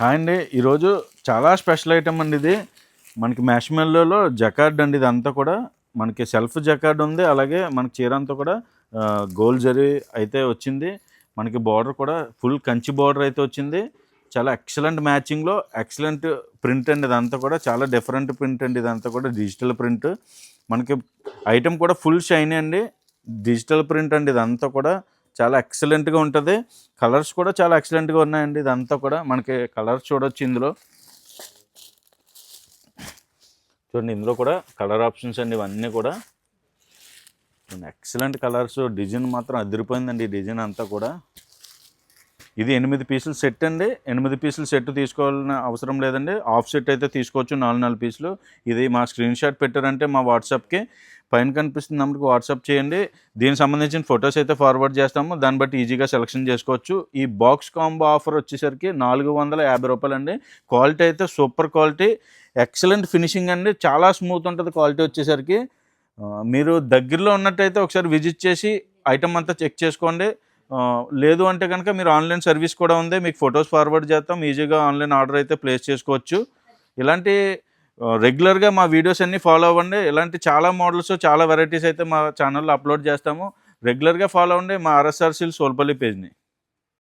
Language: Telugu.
హాయ్ అండి. ఈరోజు చాలా స్పెషల్ ఐటమ్ అండి ఇది. మనకి మ్యాష్మెల్లోలో జకార్డ్ అండి ఇదంతా కూడా. మనకి సెల్ఫ్ జకార్డ్ ఉంది. అలాగే మనకి చీర అంతా కూడా గోల్డ్ జరీ అయితే వచ్చింది. మనకి బార్డర్ కూడా ఫుల్ కంచి బార్డర్ అయితే వచ్చింది. చాలా ఎక్సలెంట్ మ్యాచింగ్లో ఎక్సలెంట్ ప్రింట్ అండి ఇదంతా కూడా. చాలా డిఫరెంట్ ప్రింట్ అండి ఇదంతా కూడా. Digital print. మనకి ఐటమ్ కూడా ఫుల్ షైనీ అండి. డిజిటల్ ప్రింట్ అండి ఇదంతా కూడా. చాలా ఎక్సలెంట్గా ఉంటుంది. కలర్స్ కూడా చాలా ఎక్సలెంట్గా ఉన్నాయండి. ఇదంతా కూడా మనకి కలర్స్ చూడొచ్చు ఇందులో. చూడండి ఇందులో కూడా కలర్ ఆప్షన్స్ అండి ఇవన్నీ కూడా. Excellent colours. డిజైన్ మాత్రం అదిరిపోయిందండి ఈ డిజైన్ అంతా కూడా. ఇది 8 పీసులు సెట్ అండి. 8 పీసులు సెట్ తీసుకోవాలని అవసరం లేదండి. హాఫ్ సెట్ అయితే తీసుకోవచ్చు 4 పీసులు. ఇది మా స్క్రీన్ షాట్ పెట్టారంటే మా వాట్సాప్కి పైన కనిపిస్తున్న నెంబర్కి వాట్సాప్ చేయండి. దీనికి సంబంధించిన ఫొటోస్ అయితే ఫార్వర్డ్ చేస్తాము. దాన్ని బట్టి ఈజీగా సెలెక్షన్ చేసుకోవచ్చు. ఈ బాక్స్ కాంబో ఆఫర్ వచ్చేసరికి 450 రూపాయలు అండి. క్వాలిటీ అయితే సూపర్ క్వాలిటీ, ఎక్సలెంట్ ఫినిషింగ్ అండి. చాలా స్మూత్ ఉంటుంది క్వాలిటీ వచ్చేసరికి. మీరు దగ్గరలో ఉన్నట్టయితే ఒకసారి విజిట్ చేసి ఐటమ్ అంతా చెక్ చేసుకోండి. లేదు అంటే కనుక మీరు ఆన్లైన్ సర్వీస్ కూడా ఉంది. మీకు ఫొటోస్ ఫార్వర్డ్ చేస్తాం. ఈజీగా ఆన్లైన్ ఆర్డర్ అయితే ప్లేస్ చేసుకోవచ్చు. ఇలాంటి రెగ్యులర్గా మా వీడియోస్ అన్నీ ఫాలో అవ్వండి. ఇలాంటి చాలా మోడల్స్, చాలా వెరైటీస్ అయితే మా ఛానల్లో అప్లోడ్ చేస్తాము. రెగ్యులర్గా ఫాలో అవ్వండి మా ఆర్ఎస్ఆర్ సిల్క్స్ సోల్పల్లి పేజ్ని.